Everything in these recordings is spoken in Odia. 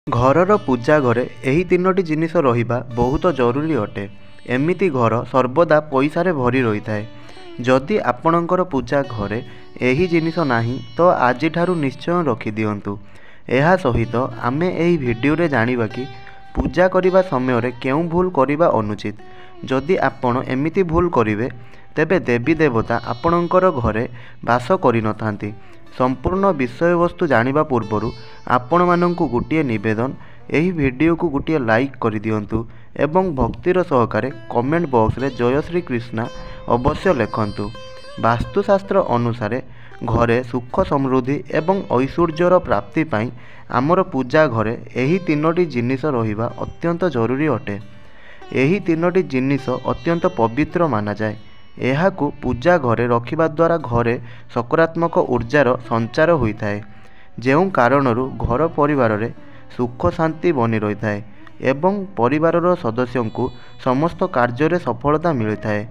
घरर पूजा घरे एही तीनोटी जिनिस रहिबा बहुत जरूरी अटे। एमिति घर सर्वदा पैसारे भरी रही थाए। जदि आपणकर पूजा घरे एही जिनिस नाही तो आजिठारु निश्चय रखी दियंतु। एहा सहित आमे एही भिडियो रे जानिबा कि पूजा करिबा समय रे केउ भूल करिबा अनुचित। जदि आपण एमिति भूल करिवे तेबे देवी देवता आपणकर घरे बास करि नथांती। संपूर्ण विषय वस्तु जानिबा पूर्वरु आपण मानंकु गोटिए निवेदन, एही वीडियो को गोटिए लाइक करि दियंतु एवं भक्तिर सहकारे कमेंट बॉक्स रे जय श्री कृष्णा अवश्य लिखंतु। वास्तुशास्त्र अनुसारे घरे सुख समृद्धि एवं ऐश्वर्यर प्राप्ति पाई आमर पूजा घरे एही तीनोटी जिनिस रहिबा अत्यंत जरूरी अटे। एही तीनोटी जिनिस अत्यंत पवित्र माना जाए। एहाकू पूजा घरे रखिबा द्वारा घरे सकारात्मक ऊर्जार संचार होइथाए, जेउ कारणरू घर परिवार रे सुख शांति बनी रही थाए एवं परिवारर सदस्यों समस्त कार्य रे सफलता मिलता है।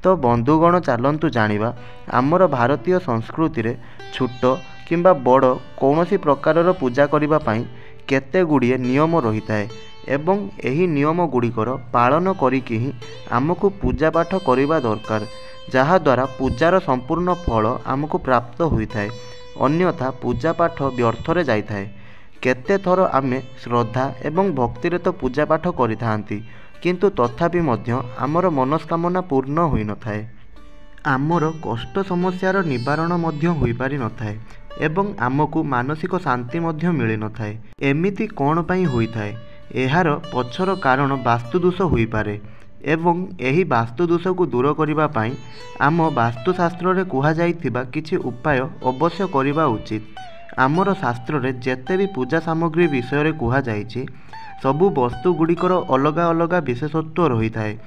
तो बंधुगण चलतु जानिबा आमर भारतीय संस्कृति रे छोट किंबा बड़ कौनसी प्रकारर पूजा करिबा पाई केते गुड़िए नियम रही थाए एवं एही नियम गुड़िकर पालन करिकि ही आमको पूजा पाठ करिबा दरकार, जहा द्वारा पूजार संपूर्ण फल आमको प्राप्त होइथाए। अन्यथा पूजा पाठ व्यर्थरे जाइथाए। केते थर आमे श्रद्धा एवं भक्ति तो पूजा पाठ करिथांती, किंतु तथापि मध्य आमर मनस्कामना पूर्ण होई नथाए। आमर कष्ट समस्यार निवारण मध्य होई पारि नथाए एवं आमको मानसिक शांति मध्य मिली नथाए। एमिति कोन पई होइथाए? एहार पछर कारण वास्तुदोष होई पारे एवं एही वास्तुदोष को दूर करिबा पाई आम वास्तुशास्त्र रे कुहा जाइथिबा किछि उपाय अवश्य करिबा उचित। आमर शास्त्र रे जेते भी पूजा सामग्री विषय रे कुहा जाइछि सबु वस्तु गुड़िकर अलगा अलगा विशेषत्व रही थाए।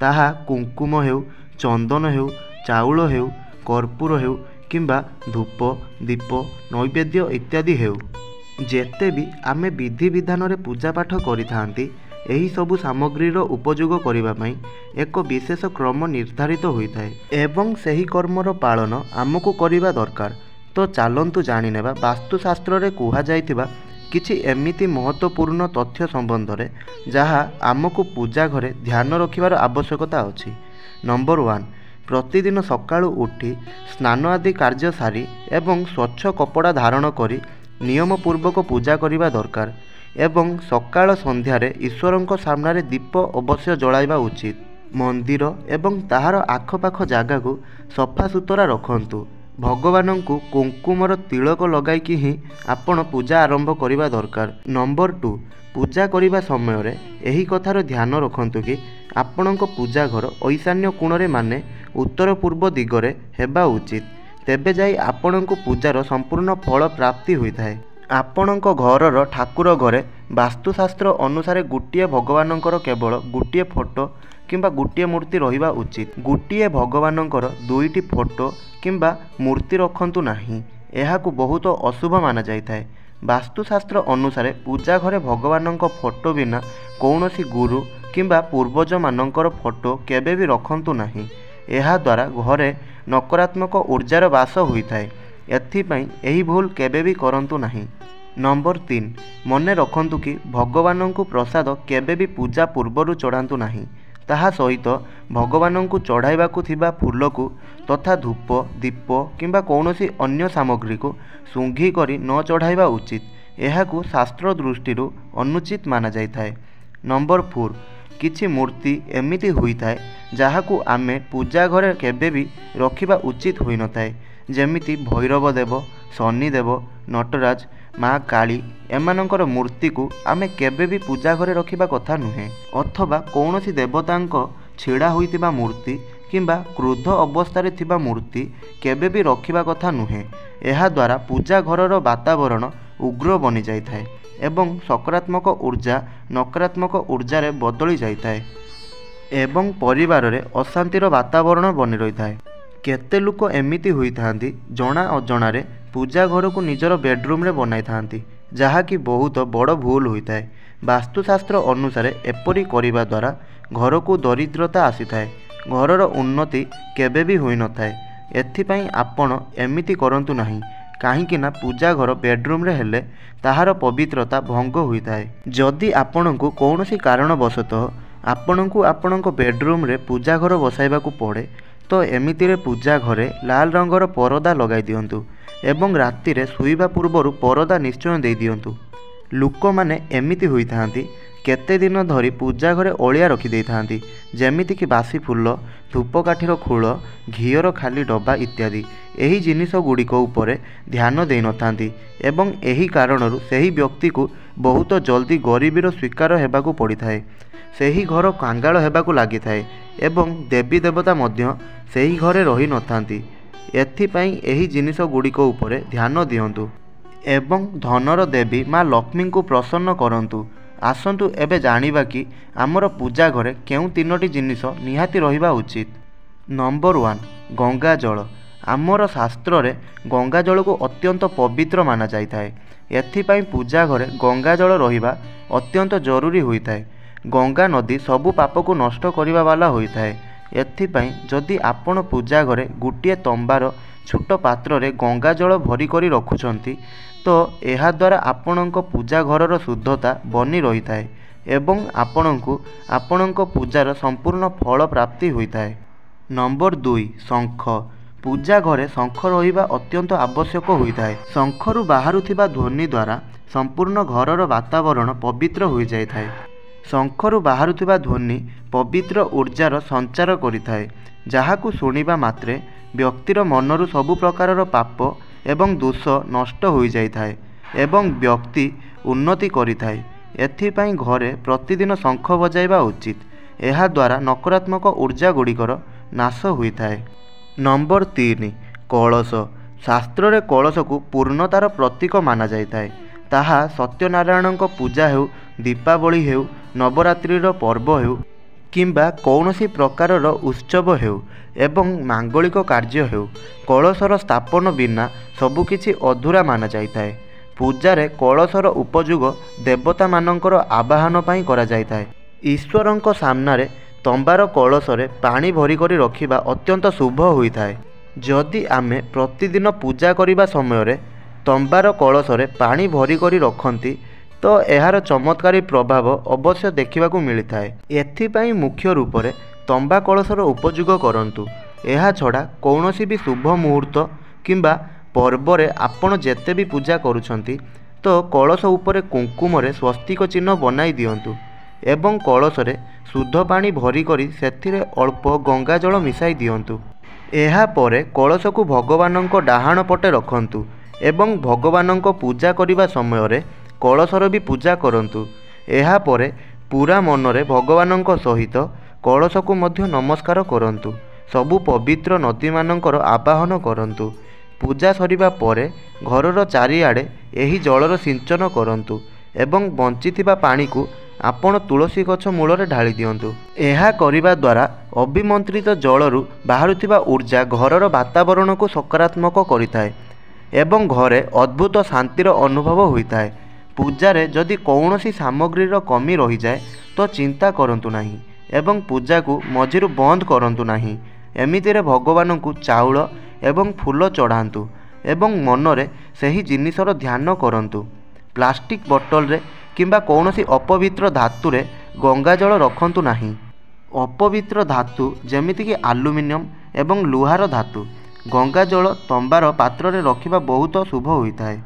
ताहा कुंकुम हेउ, चंदन हेउ, चाउल हेउ, कर्पूर हेउ किंबा धूप दीप नैवेद्य इत्यादि हेउ, जेते भी आमे विधि विधान रे पूजा पाठ करिथांती एही सबु सामग्रीर उपयोग करिबा पई एक विशेष क्रम निर्धारित होइथाए एवं सेही कर्मर पालन आमको करिबा दरकार। तो चलंतु जानि नेबा वास्तुशास्त्र रे कुहा जाइथिबा किछि एमिति महत्वपूर्ण तथ्य संबंध रे जहा आमको पूजा घरे ध्यान रखिबार आवश्यकता अछि। नंबर 1, प्रतिदिन सकाळु उठी स्नान आदि कार्य सारी एवं स्वच्छ कपड़ा धारण करी नियम पूर्वक पूजा करिबा दरकार एवं सकाळ संध्यारे ईश्वरंक सामने दीप अवश्य जलाइबा उचित। मंदिर एवं ताहार आखपाख जागा को सफा सुतरा रखंतु। भगवानंकु कुंकुमर तिलक लगाइकी ही आपण पूजा आरंभ करिबा दरकार। नंबर 2, पूजा करिबा समय रे एही कथार ध्यान रखंतु कि आपणक पूजा घर ईशान्य कोणरे माने उत्तर पूर्व दिगरे हेबा उचित। तेबे जाई आपणक पूजार संपूर्ण फल प्राप्ति होइथाए। आपणक घरर ठाकुर घरे वास्तुशास्त्र अनुसारे गोटिए भगवानंकर केवल गोटिए फोटो किंबा गोटिए मूर्ति रहिबा उचित। गोटिए भगवानंकर दुईटी फोटो किंबा मूर्ति रखंतु नाही, एहाकू बहुत अशुभ माना जाइथाए। वास्तुशास्त्र अनुसारे पूजा घरे भगवानंक फोटो बिना कौनसी गुरु किंबा पूर्वज मानंकर फोटो केबे भी रखंतु नाही। एहा द्वारा घरे नकारात्मक ऊर्जार वास होइथाए। एथिपाई एही भूल केबे भी करंतु नाही। नंबर 3, मने रखंतु कि भगवानंकु प्रसाद केबे भी पूजा पूर्वरु चढ़ांतु नाही। ताहा सहित भगवानंकु चढ़ाइबाकु थिबा फूलकु तथा धूप दीप किंबा कौनसी अन्य सामग्री को सुंघी करी न चढ़ाइबा उचित। एहाकू शास्त्र दृष्टिरु अनुचित माना जाइथाए। नंबर 4, किछि मूर्ति एमिति होइथाए जाहाकू आमे पूजा घरे केबे भी रखिबा उचित होई नथाए, जेमिति भैरव देव, शनिदेव, नटराज, माँ काली एमानंकर मूर्ति को आमे केबे भी पूजा घरे रखिबा कथा नुहे। अथवा कौनसी देवतांक छिड़ा होइतिबा मूर्ति किंबा क्रोध अवस्था थिबा मूर्ति केबे भी रखिबा कथा नुहे। एहा द्वारा पूजा घरर वातावरण उग्र बनी जाइथाए एवं सकारात्मक ऊर्जा नकारात्मक ऊर्जारे बदली जाइथाए एवं परिवार रे अशांतिर वातावरण बनी रही थाए। केते लोक एमिति होई थांती जना अजणा रे पूजा घर को निजर बेडरूम रे बनाई थांती, जहा कि बहुत बड़ भूल होइथाए। वास्तुशास्त्र अनुसारे एपरी करिबा द्वारा घर को दरिद्रता आसीथाए, घरर उन्नति केबे भी होई नथाए। एथिपाई आपण एमिति करंतु नाही, କାହିଁକିନା ପୂଜା ଘର ବେଡରୁମ୍ରେ ହେଲେ ତାହାର ପବିତ୍ରତା ଭଙ୍ଗ ହୋଇଥାଏ। ଯଦି ଆପଣଙ୍କୁ କୌଣସି କାରଣବଶତଃ ଆପଣଙ୍କୁ ଆପଣଙ୍କ ବେଡରୁମ୍ରେ ପୂଜା ଘର ବସାଇବାକୁ ପଡ଼େ ତ ଏମିତିରେ ପୂଜା ଘରେ ଲାଲ ରଙ୍ଗର ପରଦା ଲଗାଇ ଦିଅନ୍ତୁ ଏବଂ ରାତିରେ ଶୋଇବା ପୂର୍ବରୁ ପରଦା ନିଶ୍ଚୟ ଦେଇଦିଅନ୍ତୁ। ଲୋକମାନେ ଏମିତି ହୋଇଥାନ୍ତି, କେତେ ଦିନ ଧରି ପୂଜା ଘରେ ଅଳିଆ ରଖିଦେଇଥାନ୍ତି, ଯେମିତିକି ବାସି ଫୁଲ, ଧୂପକାଠିର ଖୋଳ, ଘିଅର ଖାଲି ଡବା ଇତ୍ୟାଦି। ଏହି ଜିନିଷ ଗୁଡ଼ିକ ଉପରେ ଧ୍ୟାନ ଦେଇନଥାନ୍ତି ଏବଂ ଏହି କାରଣରୁ ସେହି ବ୍ୟକ୍ତିକୁ ବହୁତ ଜଲ୍ଦି ଗରିବୀର ଶିକାର ହେବାକୁ ପଡ଼ିଥାଏ। ସେହି ଘର କାଙ୍ଗାଳ ହେବାକୁ ଲାଗିଥାଏ ଏବଂ ଦେବୀ ଦେବତା ମଧ୍ୟ ସେହି ଘରେ ରହିନଥାନ୍ତି। ଏଥିପାଇଁ ଏହି ଜିନିଷ ଗୁଡ଼ିକ ଉପରେ ଧ୍ୟାନ ଦିଅନ୍ତୁ ଏବଂ ଧନର ଦେବୀ ମା ଲକ୍ଷ୍ମୀଙ୍କୁ ପ୍ରସନ୍ନ କରନ୍ତୁ। ଆସନ୍ତୁ ଏବେ ଜାଣିବା କି ଆମର ପୂଜା ଘରେ କେଉଁ 3ଟି ଜିନିଷ ନିହାତି ରହିବା ଉଚିତ। ନମ୍ବର 1, ଗଙ୍ଗା ଜଳ। ଆମର ଶାସ୍ତ୍ରରେ ଗଙ୍ଗା ଜଳକୁ ଅତ୍ୟନ୍ତ ପବିତ୍ର ମାନାଯାଇଥାଏ। ଏଥିପାଇଁ ପୂଜା ଘରେ ଗଙ୍ଗା ଜଳ ରହିବା ଅତ୍ୟନ୍ତ ଜରୁରୀ ହୋଇଥାଏ। ଗଙ୍ଗା ନଦୀ ସବୁ ପାପକୁ ନଷ୍ଟ କରିବା ବାଲା ହୋଇଥାଏ। ଏଥିପାଇଁ ଯଦି ଆପଣ ପୂଜା ଘରେ ଗୋଟିଏ ତମ୍ବାର ଛୋଟ ପାତ୍ରରେ ଗଙ୍ଗା ଜଳ ଭରି କରି ରଖୁଛନ୍ତି ତ ଏହାଦ୍ୱାରା ଆପଣଙ୍କ ପୂଜା ଘରର ଶୁଦ୍ଧତା ବନି ରହିଥାଏ ଏବଂ ଆପଣଙ୍କୁ ଆପଣଙ୍କ ପୂଜାର ସମ୍ପୂର୍ଣ୍ଣ ଫଳ ପ୍ରାପ୍ତି ହୋଇଥାଏ। ନମ୍ବର 2, ଶଙ୍ଖ। ପୂଜା ଘରେ ଶଙ୍ଖ ରହିବା ଅତ୍ୟନ୍ତ ଆବଶ୍ୟକ ହୋଇଥାଏ। ଶଙ୍ଖରୁ ବାହାରୁଥିବା ଧ୍ୱନି ଦ୍ୱାରା ସମ୍ପୂର୍ଣ୍ଣ ଘରର ବାତାବରଣ ପବିତ୍ର ହୋଇଯାଇଥାଏ। ଶଙ୍ଖରୁ ବାହାରୁଥିବା ଧ୍ୱନି ପବିତ୍ର ଊର୍ଜାର ସଞ୍ଚାର କରିଥାଏ, ଯାହାକୁ ଶୁଣିବା ମାତ୍ରେ ବ୍ୟକ୍ତିର ମନରୁ ସବୁ ପ୍ରକାରର ପାପ ଏବଂ ଦୋଷ ନଷ୍ଟ ହୋଇଯାଇଥାଏ ଏବଂ ବ୍ୟକ୍ତି ଉନ୍ନତି କରିଥାଏ। ଏଥିପାଇଁ ଘରେ ପ୍ରତିଦିନ ଶଙ୍ଖ ବଜାଇବା ଉଚିତ। ଏହାଦ୍ୱାରା ନକାରାତ୍ମକ ଊର୍ଜା ଗୁଡ଼ିକର ନାଶ ହୋଇଥାଏ। ନମ୍ବର 3, କଳସ। ଶାସ୍ତ୍ରରେ କଳସକୁ ପୂର୍ଣ୍ଣତାର ପ୍ରତୀକ ମାନାଯାଇଥାଏ। ତାହା ସତ୍ୟନାରାୟଣଙ୍କ ପୂଜା ହେଉ, ଦୀପାବଳି ହେଉ, ନବରାତ୍ରିର ପର୍ବ ହେଉ କିମ୍ବା କୌଣସି ପ୍ରକାରର ଉତ୍ସବ ହେଉ ଏବଂ ମାଙ୍ଗଳିକ କାର୍ଯ୍ୟ ହେଉ, କଳସର ସ୍ଥାପନ ବିନା ସବୁକିଛି ଅଧୁରା ମାନାଯାଇଥାଏ। ପୂଜାରେ କଳସର ଉପଯୋଗ ଦେବତାମାନଙ୍କର ଆବାହନ ପାଇଁ କରାଯାଇଥାଏ। ଈଶ୍ୱରଙ୍କ ସାମ୍ନାରେ ତମ୍ବାର କଳସରେ ପାଣି ଭରି କରି ରଖିବା ଅତ୍ୟନ୍ତ ଶୁଭ ହୋଇଥାଏ। ଯଦି ଆମେ ପ୍ରତିଦିନ ପୂଜା କରିବା ସମୟରେ ତମ୍ବାର କଳସରେ ପାଣି ଭରି କରି ରଖନ୍ତି ତ ଏହାର ଚମତ୍କାରୀ ପ୍ରଭାବ ଅବଶ୍ୟ ଦେଖିବାକୁ ମିଳିଥାଏ। ଏଥିପାଇଁ ମୁଖ୍ୟ ରୂପରେ ତମ୍ବା କଳସର ଉପଯୋଗ କରନ୍ତୁ। ଏହା ଛଡ଼ା କୌଣସି ବି ଶୁଭ ମୁହୂର୍ତ୍ତ କିମ୍ବା ପର୍ବରେ ଆପଣ ଯେତେ ବି ପୂଜା କରୁଛନ୍ତି ତ କଳସ ଉପରେ କୁଙ୍କୁମରେ ସ୍ୱସ୍ତିକ ଚିହ୍ନ ବନାଇ ଦିଅନ୍ତୁ ଏବଂ କଳସରେ ଶୁଦ୍ଧ ପାଣି ଭରି କରି ସେଥିରେ ଅଳ୍ପ ଗଙ୍ଗା ଜଳ ମିଶାଇ ଦିଅନ୍ତୁ। ଏହାପରେ କଳସକୁ ଭଗବାନଙ୍କ ଡାହାଣ ପଟେ ରଖନ୍ତୁ ଏବଂ ଭଗବାନଙ୍କ ପୂଜା କରିବା ସମୟରେ କଳସର ବି ପୂଜା କରନ୍ତୁ। ଏହାପରେ ପୁରା ମନରେ ଭଗବାନଙ୍କ ସହିତ କଳସକୁ ମଧ୍ୟ ନମସ୍କାର କରନ୍ତୁ। ସବୁ ପବିତ୍ର ନଦୀମାନଙ୍କର ଆବାହନ କରନ୍ତୁ। ପୂଜା ସରିବା ପରେ ଘରର ଚାରିଆଡ଼େ ଏହି ଜଳର ସିଞ୍ଚନ କରନ୍ତୁ ଏବଂ ବଞ୍ଚିଥିବା ପାଣିକୁ ଆପଣ ତୁଳସୀ ଗଛ ମୂଳରେ ଢାଳି ଦିଅନ୍ତୁ। ଏହା କରିବା ଦ୍ୱାରା ଅବିମନ୍ତ୍ରିତ ଜଳରୁ ବାହାରୁଥିବା ଊର୍ଜା ଘରର ବାତାବରଣକୁ ସକାରାତ୍ମକ କରିଥାଏ ଏବଂ ଘରେ ଅଦ୍ଭୁତ ଶାନ୍ତିର ଅନୁଭବ ହୋଇଥାଏ। ପୂଜାରେ ଯଦି କୌଣସି ସାମଗ୍ରୀର କମି ରହିଯାଏ ତ ଚିନ୍ତା କରନ୍ତୁ ନାହିଁ ଏବଂ ପୂଜାକୁ ମଝିରୁ ବନ୍ଦ କରନ୍ତୁ ନାହିଁ। ଏମିତିରେ ଭଗବାନଙ୍କୁ ଚାଉଳ ଏବଂ ଫୁଲ ଚଢ଼ାନ୍ତୁ ଏବଂ ମନରେ ସେହି ଜିନିଷର ଧ୍ୟାନ କରନ୍ତୁ। ପ୍ଲାଷ୍ଟିକ ବୋତଲରେ କିମ୍ବା କୌଣସି ଅପବିତ୍ର ଧାତୁରେ ଗଙ୍ଗା ଜଳ ରଖନ୍ତୁ ନାହିଁ। ଅପବିତ୍ର ଧାତୁ ଯେମିତିକି ଆଲୁମିନିୟମ ଏବଂ ଲୁହାର ଧାତୁ ଗଙ୍ଗା ଜଳ ତମ୍ବାର ପାତ୍ରରେ ରଖିବା ବହୁତ ଶୁଭ ହୋଇଥାଏ।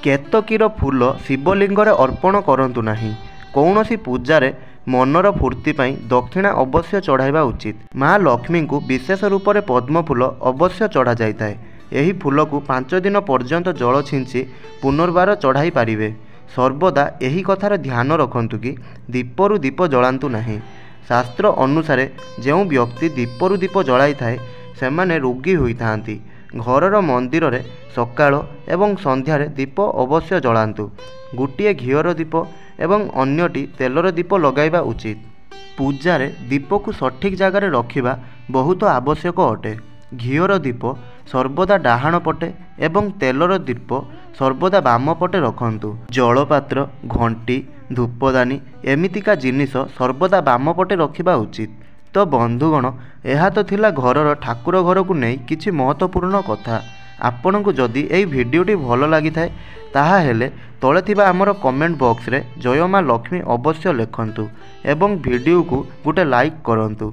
କେତକୀର ଫୁଲ ଶିବଲିଙ୍ଗରେ ଅର୍ପଣ କରନ୍ତୁ ନାହିଁ। କୌଣସି ପୂଜାରେ ମନର ଫୂର୍ତ୍ତି ପାଇଁ ଦକ୍ଷିଣା ଅବଶ୍ୟ ଚଢ଼ାଇବା ଉଚିତ। ମା ଲକ୍ଷ୍ମୀଙ୍କୁ ବିଶେଷ ରୂପରେ ପଦ୍ମ ଫୁଲ ଅବଶ୍ୟ ଚଢ଼ାଯାଇଥାଏ। ଏହି ଫୁଲକୁ 5 ଦିନ ପର୍ଯ୍ୟନ୍ତ ଜଳ ଛିଞ୍ଚି ପୁନର୍ବାର ଚଢ଼ାଇ ପାରିବେ। ସର୍ବଦା ଏହି କଥାର ଧ୍ୟାନ ରଖନ୍ତୁ କି ଦୀପରୁ ଦୀପ ଜଳାନ୍ତୁ ନାହିଁ। ଶାସ୍ତ୍ର ଅନୁସାରେ ଯେଉଁ ବ୍ୟକ୍ତି ଦୀପରୁ ଦୀପ ଜଳାଇଥାଏ ସେମାନେ ରୋଗୀ ହୋଇଥାନ୍ତି। ଘରର ମନ୍ଦିରରେ ସକାଳ ଏବଂ ସନ୍ଧ୍ୟାରେ ଦୀପ ଅବଶ୍ୟ ଜଳାନ୍ତୁ। ଗୋଟିଏ ଘିଅର ଦୀପ ଏବଂ ଅନ୍ୟଟି ତେଲର ଦୀପ ଲଗାଇବା ଉଚିତ। ପୂଜାରେ ଦୀପକୁ ସଠିକ୍ ଜାଗାରେ ରଖିବା ବହୁତ ଆବଶ୍ୟକ ଅଟେ। ଘିଅର ଦୀପ ସର୍ବଦା ଡାହାଣ ପଟେ ଏବଂ ତେଲର ଦୀପ ସର୍ବଦା ବାମ ପଟେ ରଖନ୍ତୁ। ଜଳପାତ୍ର, ଘଣ୍ଟି, ଧୂପଦାନୀ ଏମିତିକା ଜିନିଷ ସର୍ବଦା ବାମ ପଟେ ରଖିବା ଉଚିତ। ତ ବନ୍ଧୁଗଣ, ଏହା ତ ଥିଲା ଘରର ଠାକୁର ଘରକୁ ନେଇ କିଛି ମହତ୍ତ୍ୱପୂର୍ଣ୍ଣ କଥା। ଆପଣଙ୍କୁ ଯଦି ଏହି ଭିଡ଼ିଓଟି ଭଲ ଲାଗିଥାଏ ତାହେଲେ ତଳେ ଥିବା ଆମର କମେଣ୍ଟ ବକ୍ସରେ ଜୟ ମା ଲକ୍ଷ୍ମୀ ଅବଶ୍ୟ ଲେଖନ୍ତୁ ଏବଂ ଭିଡ଼ିଓକୁ ଗୋଟେ ଲାଇକ୍ କରନ୍ତୁ।